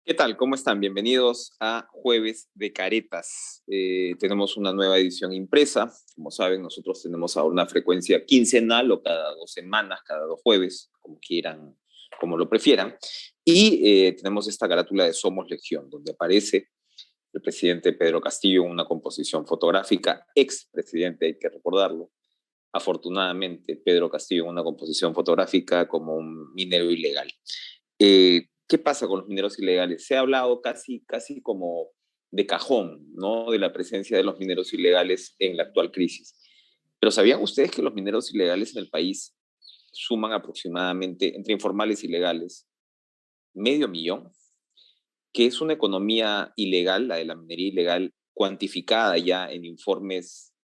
¿Qué tal? ¿Cómo están? Bienvenidos a Jueves de Caretas. Tenemos una nueva edición impresa. Como saben, nosotros tenemos ahora una frecuencia quincenal o cada 2 semanas, cada 2 jueves, como quieran, como lo prefieran. Y tenemos esta carátula de Somos Legión, donde aparece el presidente Pedro Castillo en una composición fotográfica, expresidente, hay que recordarlo. Afortunadamente, Pedro Castillo en una composición fotográfica como un minero ilegal. ¿Qué pasa con los mineros ilegales? Se ha hablado casi como de cajón, ¿no? De la presencia de los mineros ilegales en la actual crisis. Pero ¿sabían ustedes que los mineros ilegales en el país suman aproximadamente, entre informales y legales, 500.000? Que es una economía ilegal, la de la minería ilegal, cuantificada ya en informes,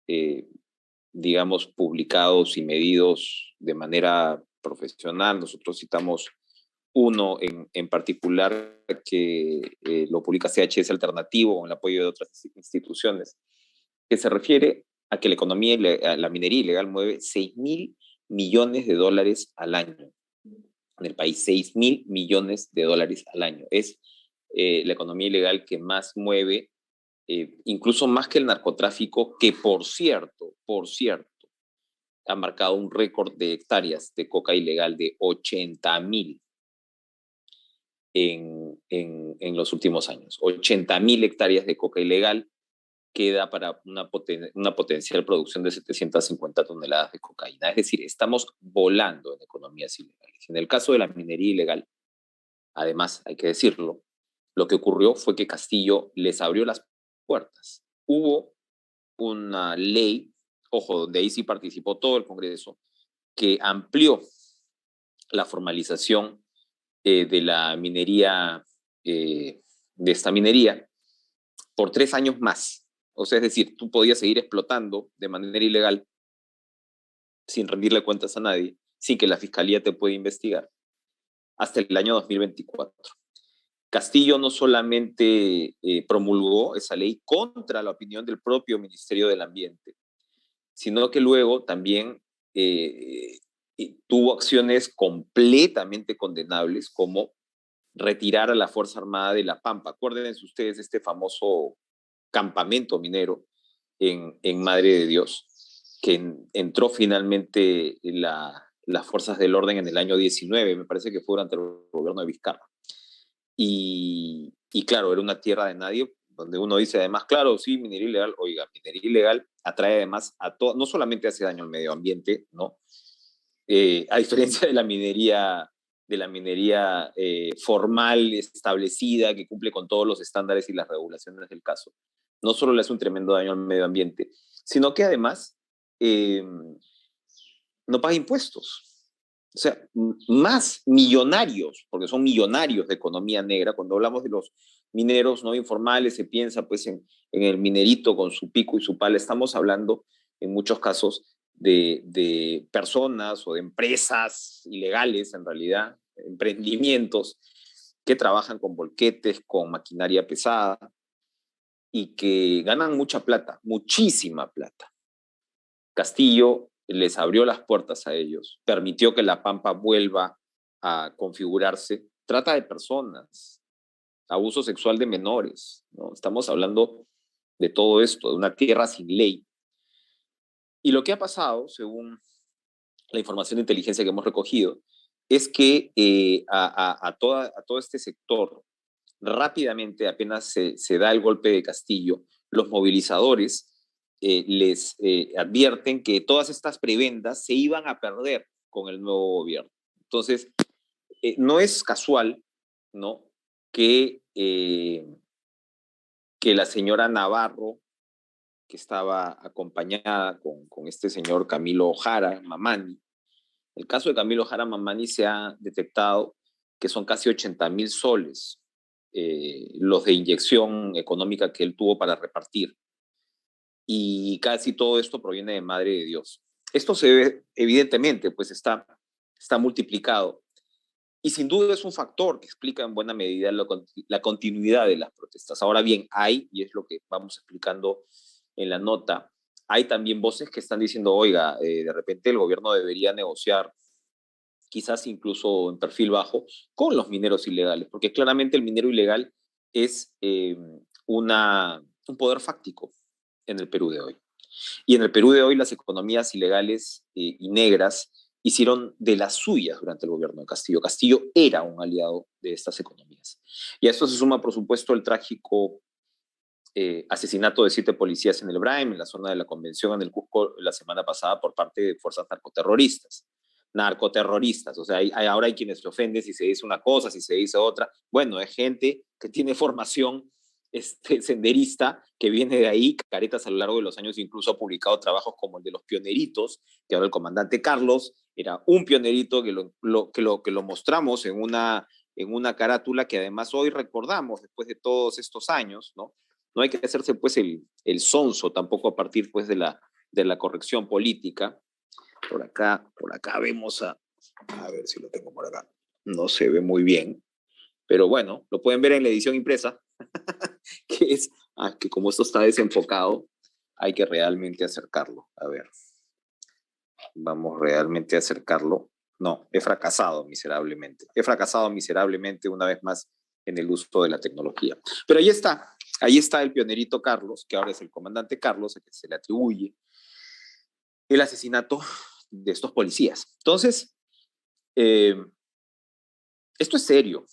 digamos, publicados y medidos de manera profesional. Nosotros citamos uno en particular que lo publica CHS Alternativo con el apoyo de otras instituciones, que se refiere a que la economía, la minería ilegal mueve 6.000 millones de dólares al año en el país, 6.000 millones de dólares al año. Es la economía ilegal que más mueve, incluso más que el narcotráfico, que por cierto, ha marcado un récord de hectáreas de coca ilegal de 80.000 en los últimos años. 80.000 hectáreas de coca ilegal que da para una potencial producción de 750 toneladas de cocaína. Es decir, estamos volando en economías ilegales. En el caso de la minería ilegal, además, hay que decirlo, lo que ocurrió fue que Castillo les abrió las puertas. Hubo una ley, ojo, donde ahí sí participó todo el Congreso, que amplió la formalización de la minería, de esta minería, por 3 años más. O sea, es decir, tú podías seguir explotando de manera ilegal sin rendirle cuentas a nadie, sin que la fiscalía te pueda investigar, hasta el año 2024. Castillo no solamente promulgó esa ley contra la opinión del propio Ministerio del Ambiente, sino que luego también eh, tuvo acciones completamente condenables, como retirar a la Fuerza Armada de La Pampa. Acuérdense ustedes este famoso campamento minero en Madre de Dios, que entró finalmente las fuerzas del orden en el año 19, me parece que fue durante el gobierno de Vizcarra. Y claro, era una tierra de nadie, donde uno dice además, claro, sí, minería ilegal, oiga, minería ilegal atrae además a todo, no solamente hace daño al medio ambiente, ¿no? A diferencia de la minería formal, establecida, que cumple con todos los estándares y las regulaciones del caso. No solo le hace un tremendo daño al medio ambiente, sino que además eh, no paga impuestos. O sea, más millonarios, porque son millonarios de economía negra. Cuando hablamos de los mineros no informales, se piensa pues en el minerito con su pico y su pala. Estamos hablando en muchos casos de personas o de empresas ilegales, en realidad, emprendimientos que trabajan con volquetes, con maquinaria pesada y que ganan mucha plata, muchísima plata. Castillo les abrió las puertas a ellos, permitió que La Pampa vuelva a configurarse. Trata de personas, abuso sexual de menores, ¿no? Estamos hablando de todo esto, de una tierra sin ley. Y lo que ha pasado, según la información de inteligencia que hemos recogido, es que a todo este sector, rápidamente, apenas se da el golpe de Castillo, los movilizadores les advierten que todas estas prebendas se iban a perder con el nuevo gobierno. Entonces, no es casual, ¿no? Que la señora Navarro, que estaba acompañada con este señor Camilo Jara Mamani, el caso de Camilo Jara Mamani se ha detectado que son casi 80.000 soles los de inyección económica que él tuvo para repartir. Y casi todo esto proviene de Madre de Dios. Esto se ve, evidentemente, pues está multiplicado. Y sin duda es un factor que explica en buena medida la continuidad de las protestas. Ahora bien, hay, y es lo que vamos explicando en la nota, hay también voces que están diciendo, oiga, de repente el gobierno debería negociar quizás incluso en perfil bajo, con los mineros ilegales, porque claramente el minero ilegal es un poder fáctico en el Perú de hoy. Y en el Perú de hoy las economías ilegales y negras hicieron de las suyas durante el gobierno de Castillo. Castillo era un aliado de estas economías. Y a esto se suma, por supuesto, el trágico asesinato de 7 policías en el Braim, en la zona de la Convención en el Cusco, la semana pasada por parte de fuerzas narcoterroristas. Narcoterroristas, o sea, ahora hay quienes se ofenden si se dice una cosa, si se dice otra. Bueno, es gente que tiene formación senderista, que viene de ahí. Caretas a lo largo de los años incluso ha publicado trabajos como el de los pioneritos, que ahora el comandante Carlos era un pionerito que lo mostramos en una carátula que además hoy recordamos después de todos estos años, ¿no? No hay que hacerse pues el sonso tampoco a partir pues de la corrección política. Por acá vemos a ver si lo tengo por acá. No se ve muy bien, pero bueno, lo pueden ver en la edición impresa, que es que como esto está desenfocado, hay que realmente acercarlo. A ver, vamos realmente a acercarlo. No, he fracasado miserablemente. He fracasado miserablemente una vez más en el uso de la tecnología. Pero ahí está el pionerito Carlos, que ahora es el comandante Carlos, a quien se le atribuye el asesinato de estos policías. Entonces, esto es serio,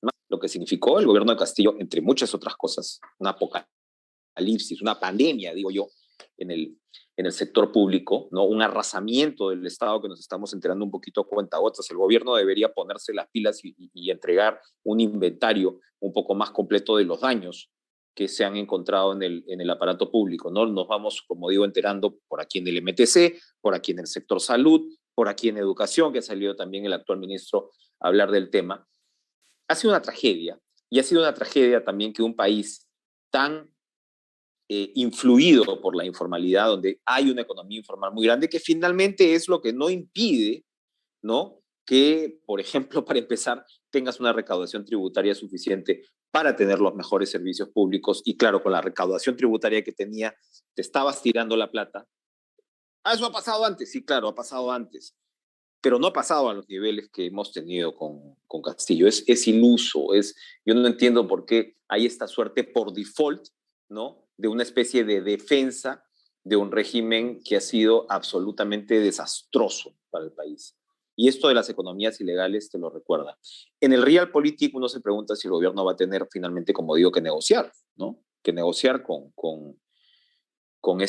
¿no? Lo que significó el gobierno de Castillo, entre muchas otras cosas, un apocalipsis, una pandemia, digo yo, en el sector público, ¿no? Un arrasamiento del Estado que nos estamos enterando un poquito a cuentagotas. El gobierno debería ponerse las pilas y entregar un inventario un poco más completo de los daños que se han encontrado en el aparato público, ¿no? Nos vamos, como digo, enterando por aquí en el MTC, por aquí en el sector salud, por aquí en educación, que ha salido también el actual ministro a hablar del tema. Ha sido una tragedia, y ha sido una tragedia también que un país tan influido por la informalidad, donde hay una economía informal muy grande, que finalmente es lo que no impide, ¿no? Que, por ejemplo, para empezar, tengas una recaudación tributaria suficiente para tener los mejores servicios públicos. Y claro, con la recaudación tributaria que tenía, te estabas tirando la plata. Eso ha pasado antes, sí, claro, ha pasado antes, pero no ha pasado a los niveles que hemos tenido con Castillo. Es iluso, yo no entiendo por qué hay esta suerte por default, ¿no? De una especie de defensa de un régimen que ha sido absolutamente desastroso para el país. Y esto de las economías ilegales te lo recuerda. En el realpolitik uno se pregunta si el gobierno va a tener finalmente, como digo, que negociar, ¿no? Que negociar con con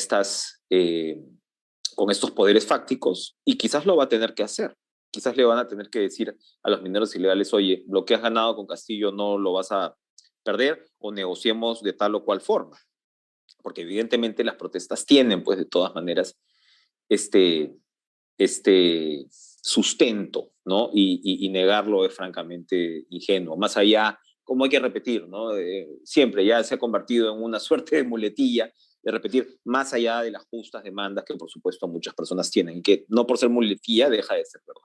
estos poderes fácticos, y quizás lo va a tener que hacer. Quizás le van a tener que decir a los mineros ilegales, oye, lo que has ganado con Castillo no lo vas a perder, o negociemos de tal o cual forma. Porque evidentemente las protestas tienen, pues, de todas maneras, este, este sustento, ¿no? Y negarlo es francamente ingenuo. Más allá, como hay que repetir, ¿no? Siempre ya se ha convertido en una suerte de muletilla de repetir, más allá de las justas demandas que por supuesto muchas personas tienen, y que no por ser muletilla deja de ser verdad.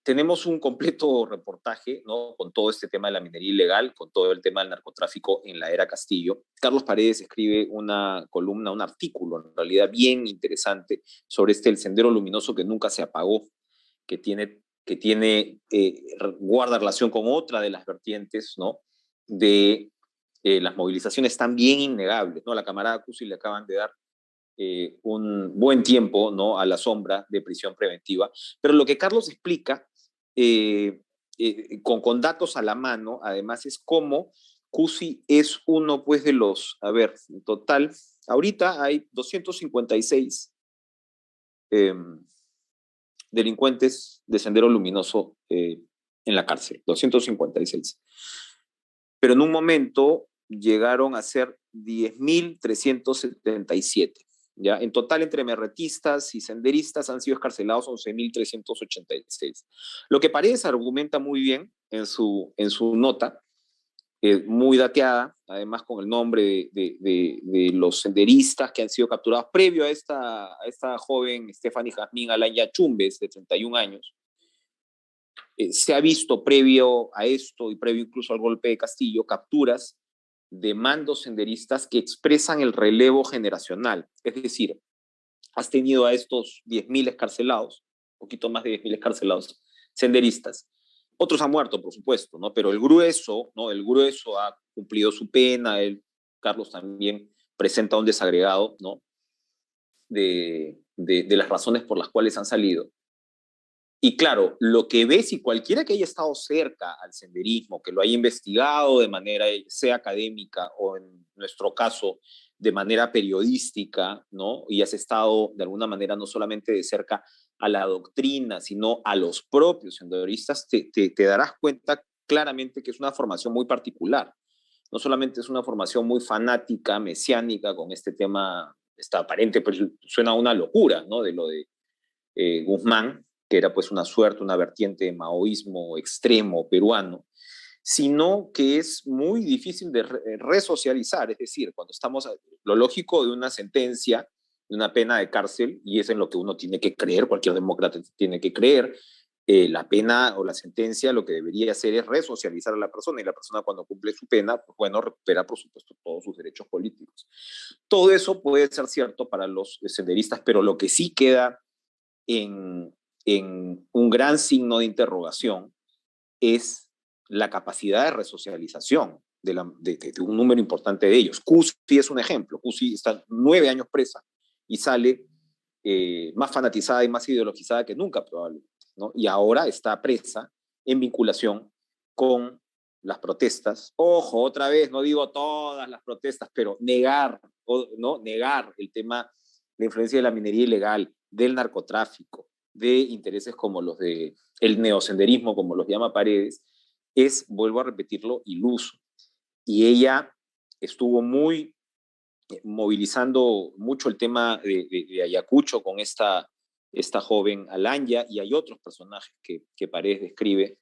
Tenemos un completo reportaje, ¿no? Con todo este tema de la minería ilegal, con todo el tema del narcotráfico en la era Castillo. Carlos Paredes escribe una columna, un artículo en realidad bien interesante sobre el sendero luminoso que nunca se apagó, que guarda relación con otra de las vertientes, ¿no? De las movilizaciones también innegables, ¿no? A la camarada Cusi le acaban de dar un buen tiempo, ¿no? A la sombra de prisión preventiva. Pero lo que Carlos explica, con datos a la mano, además, es cómo Cusi es uno, pues, de los, a ver, en total, ahorita hay 256 delincuentes de Sendero Luminoso en la cárcel, 256. Pero en un momento llegaron a ser 10.377. ¿Ya? En total, entre merretistas y senderistas han sido escarcelados 11.386. Lo que Paredes argumenta muy bien en su nota, muy dateada, además con el nombre de los senderistas que han sido capturados previo a esta joven Stephanie Jazmín Alanya Chumbes, de 31 años. Se ha visto previo a esto y previo incluso al golpe de Castillo, capturas de mandos senderistas que expresan el relevo generacional. Es decir, has tenido a estos 10.000 escarcelados, poquito más de 10.000 escarcelados senderistas. Otros han muerto, por supuesto, ¿no? Pero el grueso, ¿no? El grueso ha cumplido su pena. Carlos también presenta un desagregado, ¿no? De las razones por las cuales han salido. Y claro, lo que ves y cualquiera que haya estado cerca al senderismo, que lo haya investigado de manera, sea académica o en nuestro caso, de manera periodística, ¿no? Y has estado de alguna manera no solamente de cerca a la doctrina, sino a los propios senderistas, te darás cuenta claramente que es una formación muy particular. No solamente es una formación muy fanática, mesiánica, con este tema, está aparente, pero suena a una locura, ¿no? De lo de Guzmán, que era pues una suerte, una vertiente de maoísmo extremo peruano, sino que es muy difícil de resocializar, es decir, cuando estamos, lo lógico de una sentencia, de una pena de cárcel, y es en lo que uno tiene que creer, cualquier demócrata tiene que creer, la pena o la sentencia lo que debería hacer es resocializar a la persona, y la persona cuando cumple su pena, pues bueno, recupera por supuesto todos sus derechos políticos. Todo eso puede ser cierto para los senderistas, pero lo que sí queda en un gran signo de interrogación es la capacidad de resocialización de un número importante de ellos. Cusi es un ejemplo. Cusi está 9 años presa y sale más fanatizada y más ideologizada que nunca probablemente, ¿no? Y ahora está presa en vinculación con las protestas. Ojo, otra vez, no digo todas las protestas, pero negar, ¿no? Negar el tema, la influencia de la minería ilegal, del narcotráfico, de intereses como los de el neosenderismo, como los llama Paredes, es, vuelvo a repetirlo, iluso. Y ella estuvo muy movilizando mucho el tema de Ayacucho con esta joven Alanya, y hay otros personajes que Paredes describe,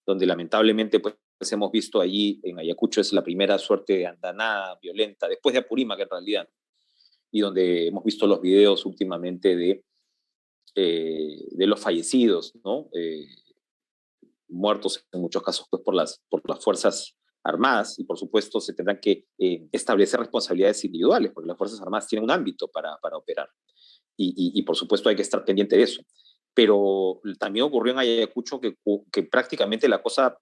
donde lamentablemente pues hemos visto allí en Ayacucho es la primera suerte de andanada violenta, después de Apurímac en realidad, y donde hemos visto los videos últimamente de los fallecidos, ¿no? Muertos en muchos casos pues, por las Fuerzas Armadas, y por supuesto se tendrán que establecer responsabilidades individuales, porque las Fuerzas Armadas tienen un ámbito para operar, y por supuesto hay que estar pendiente de eso. Pero también ocurrió en Ayacucho que prácticamente la cosa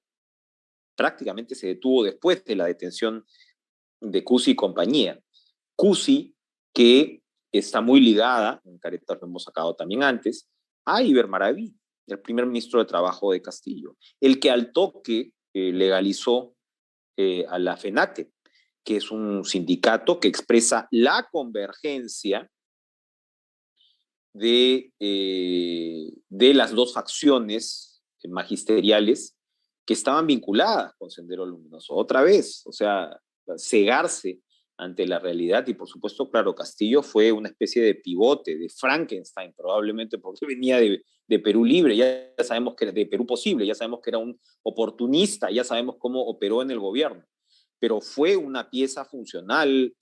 prácticamente se detuvo después de la detención de Cusi y compañía. Cusi, que está muy ligada, en Caretas lo hemos sacado también antes, a Iber Maraví, el primer ministro de Trabajo de Castillo, el que al toque legalizó a la FENATE, que es un sindicato que expresa la convergencia de las dos facciones magisteriales que estaban vinculadas con Sendero Luminoso. Otra vez, o sea, cegarse ante la realidad, y por supuesto, claro, Castillo fue una especie de pivote, de Frankenstein, probablemente porque venía de Perú Libre, ya sabemos que era de Perú Posible, ya sabemos que era un oportunista, ya sabemos cómo operó en el gobierno, pero fue una pieza funcional.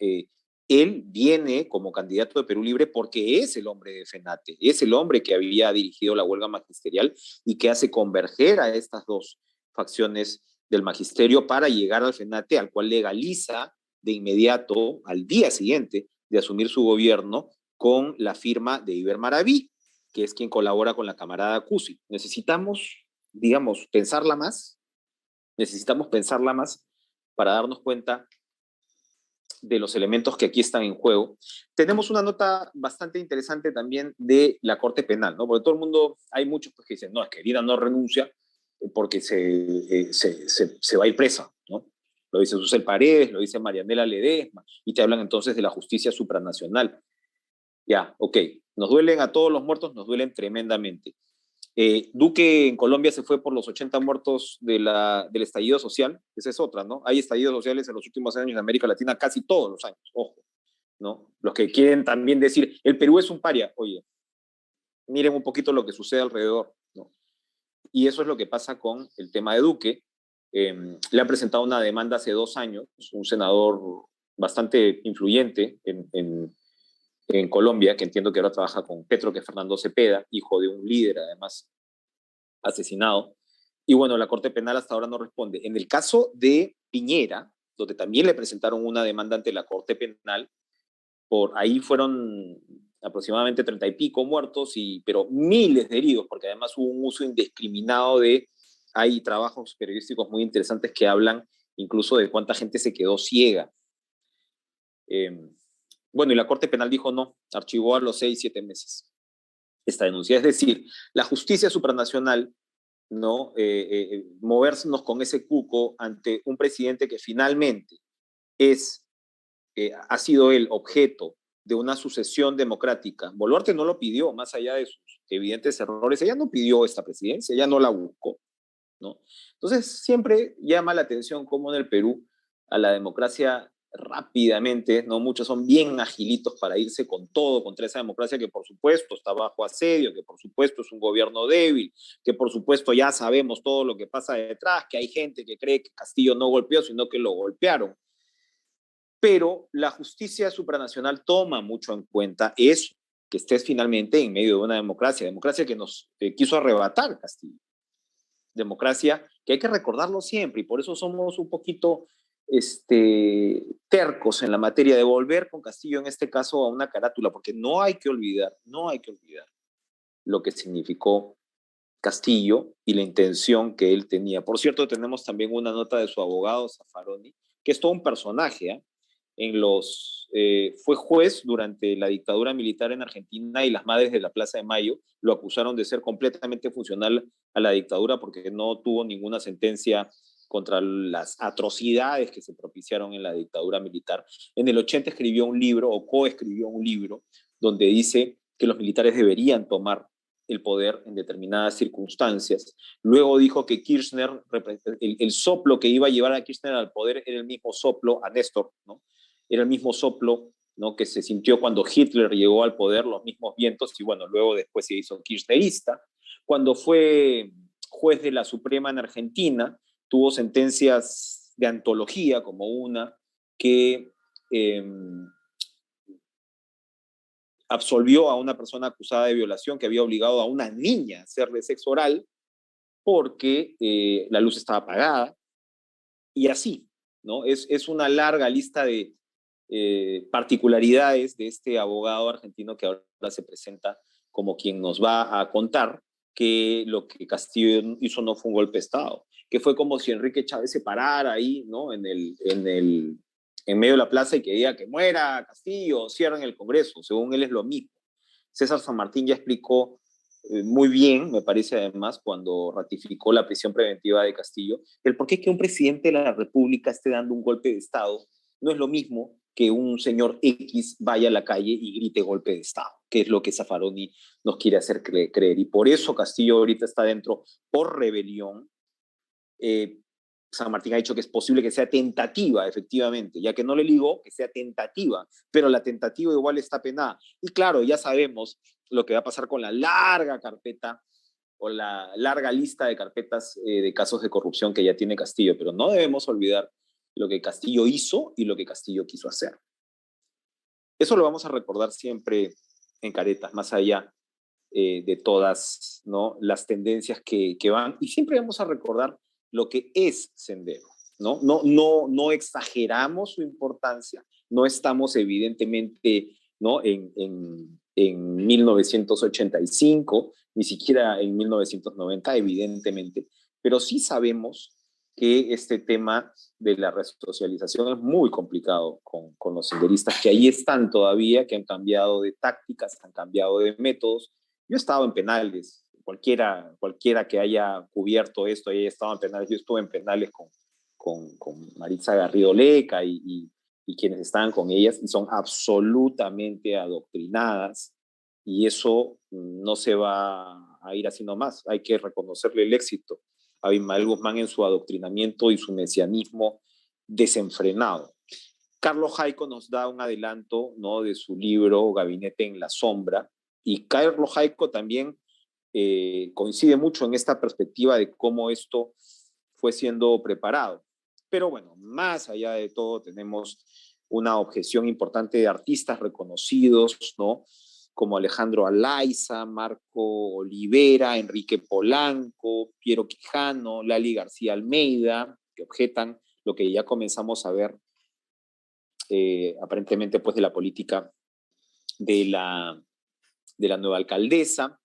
Él viene como candidato de Perú Libre porque es el hombre de FENATE, es el hombre que había dirigido la huelga magisterial y que hace converger a estas dos facciones del magisterio para llegar al FENATE, al cual legaliza de inmediato, al día siguiente de asumir su gobierno, con la firma de Iber Maraví, que es quien colabora con la camarada Cusi. Necesitamos, digamos, pensarla más para darnos cuenta de los elementos que aquí están en juego. Tenemos una nota bastante interesante también de la Corte Penal, ¿no? Porque todo el mundo, hay muchos pues, que dicen, no, es que Dina no renuncia porque se va a ir presa, ¿no? Lo dice Susel Paredes, lo dice Marianela Ledesma, y te hablan entonces de la justicia supranacional. Ya, ok, nos duelen a todos los muertos, nos duelen tremendamente. Duque en Colombia se fue por los 80 muertos del estallido social, esa es otra, ¿no? Hay estallidos sociales en los últimos años en América Latina casi todos los años, ojo, ¿no? Los que quieren también decir, el Perú es un paria, oye, miren un poquito lo que sucede alrededor, ¿no? Y eso es lo que pasa con el tema de Duque. Le han presentado una demanda hace 2 años, un senador bastante influyente en Colombia, que entiendo que ahora trabaja con Petro, que es Fernando Cepeda, hijo de un líder además asesinado. Y bueno, la Corte Penal hasta ahora no responde. En el caso de Piñera, donde también le presentaron una demanda ante la Corte Penal, por ahí fueron aproximadamente 30 y pico muertos, pero miles de heridos, porque además hubo un uso indiscriminado hay trabajos periodísticos muy interesantes que hablan incluso de cuánta gente se quedó ciega. Bueno, y la Corte Penal dijo no, archivó a los 6, 7 meses esta denuncia. Es decir, la justicia supranacional, ¿no? Movernos con ese cuco ante un presidente que finalmente ha sido el objeto de una sucesión democrática. Boluarte no lo pidió, más allá de sus evidentes errores. Ella no pidió esta presidencia, ella no la buscó, ¿no? Entonces, siempre llama la atención cómo en el Perú a la democracia rápidamente, ¿no? Muchos son bien agilitos para irse con todo contra esa democracia que por supuesto está bajo asedio, que por supuesto es un gobierno débil, que por supuesto ya sabemos todo lo que pasa detrás, que hay gente que cree que Castillo no golpeó, sino que lo golpearon. Pero la justicia supranacional toma mucho en cuenta eso, que estés finalmente en medio de una democracia que nos quiso arrebatar Castillo. Democracia que hay que recordarlo siempre y por eso somos un poquito tercos en la materia de volver con Castillo en este caso a una carátula, porque no hay que olvidar lo que significó Castillo y la intención que él tenía. Por cierto, tenemos también una nota de su abogado, Zaffaroni, que es todo un personaje, ¿eh? Fue juez durante la dictadura militar en Argentina y las madres de la Plaza de Mayo lo acusaron de ser completamente funcional a la dictadura porque no tuvo ninguna sentencia contra las atrocidades que se propiciaron en la dictadura militar. En el 80 escribió un libro, o coescribió un libro, donde dice que los militares deberían tomar el poder en determinadas circunstancias. Luego dijo que Kirchner, el soplo que iba a llevar a Kirchner al poder era el mismo soplo, a Néstor, ¿no? Era el mismo soplo, ¿no? Que se sintió cuando Hitler llegó al poder, los mismos vientos, y bueno, luego después se hizo kirchnerista. Cuando fue juez de la Suprema en Argentina, tuvo sentencias de antología, como una que absolvió a una persona acusada de violación que había obligado a una niña a hacerle sexo oral porque la luz estaba apagada, y así, ¿no? Es una larga lista de particularidades de este abogado argentino que ahora se presenta como quien nos va a contar que lo que Castillo hizo no fue un golpe de Estado, que fue como si Enrique Chávez se parara ahí, ¿no? En medio de la plaza y que diga que muera Castillo, cierren el Congreso. Según él es lo mismo. César San Martín ya explicó muy bien, me parece además, cuando ratificó la prisión preventiva de Castillo, el por qué que un presidente de la República esté dando un golpe de Estado no es lo mismo que un señor X vaya a la calle y grite golpe de Estado, que es lo que Zaffaroni nos quiere hacer creer. Y por eso Castillo ahorita está dentro por rebelión. San Martín ha dicho que es posible que sea tentativa, efectivamente, ya que no le ligó, que sea tentativa, pero la tentativa igual está penada. Y claro, ya sabemos lo que va a pasar con la larga carpeta o la larga lista de carpetas de casos de corrupción que ya tiene Castillo, pero no debemos olvidar lo que Castillo hizo y lo que Castillo quiso hacer. Eso lo vamos a recordar siempre en caretas, más allá de todas, ¿no? Las tendencias que van, y siempre vamos a recordar lo que es Sendero, ¿no? No exageramos su importancia, no estamos evidentemente, ¿no? En 1985, ni siquiera en 1990, evidentemente, pero sí sabemos que este tema de la resocialización es muy complicado con los senderistas, que ahí están todavía, que han cambiado de tácticas, han cambiado de métodos. Yo he estado en penales, cualquiera que haya cubierto esto y haya estado en penales, yo estuve en penales con Maritza Garrido Leca y quienes estaban con ellas, y son absolutamente adoctrinadas, y eso no se va a ir así nomás, hay que reconocerle el éxito a Abimael Guzmán en su adoctrinamiento y su mesianismo desenfrenado. Carlos Jaico nos da un adelanto, ¿no?, de su libro Gabinete en la Sombra, y Carlos Jaico también coincide mucho en esta perspectiva de cómo esto fue siendo preparado. Pero bueno, más allá de todo, tenemos una objeción importante de artistas reconocidos, ¿no?, como Alejandro Alaiza, Marco Olivera, Enrique Polanco, Piero Quijano, Lali García Almeida, que objetan lo que ya comenzamos a ver aparentemente pues de la política de la de la nueva alcaldesa,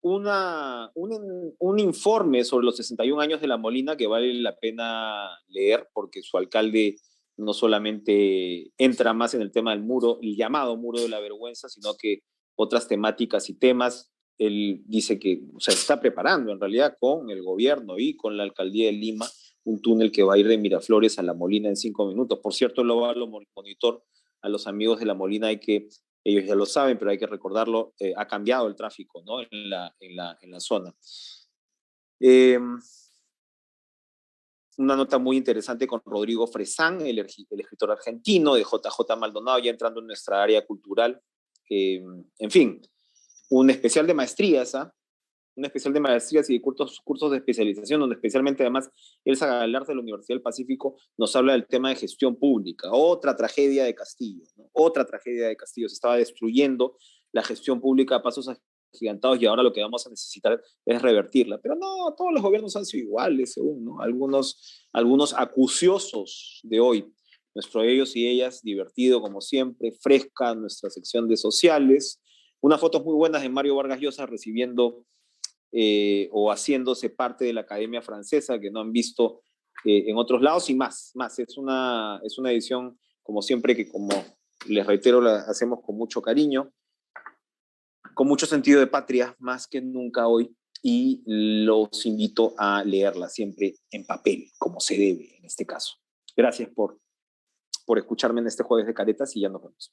un informe sobre los 61 años de La Molina que vale la pena leer porque su alcalde no solamente entra más en el tema del muro, el llamado muro de la vergüenza, sino que otras temáticas y temas. Él dice que se está preparando en realidad con el gobierno y con la alcaldía de Lima un túnel que va a ir de Miraflores a La Molina en 5 minutos. Por cierto, lo monitor a los amigos de La Molina, ellos ya lo saben, pero hay que recordarlo, ha cambiado el tráfico, ¿no? en la zona. Una nota muy interesante con Rodrigo Fresán, el escritor argentino de JJ Maldonado, ya entrando en nuestra área cultural. En fin, un especial de maestrías, un especial de maestrías y de cursos de especialización, donde especialmente además Elsa Galarza de la Universidad del Pacífico nos habla del tema de gestión pública. Otra tragedia de Castillo, ¿no? Otra tragedia de Castillo. Se estaba destruyendo la gestión pública a pasos agigantados y ahora lo que vamos a necesitar es revertirla. Pero no, todos los gobiernos han sido iguales, según, ¿no? Algunos acuciosos de hoy. Nuestro ellos y ellas, divertido como siempre, fresca nuestra sección de sociales. Unas fotos muy buenas de Mario Vargas Llosa recibiendo o haciéndose parte de la Academia Francesa que no han visto en otros lados y más. Es una edición, como siempre, que como les reitero, la hacemos con mucho cariño, con mucho sentido de patria, más que nunca hoy, y los invito a leerla siempre en papel, como se debe en este caso. Gracias por escucharme en este Jueves de Caretas y ya nos vemos.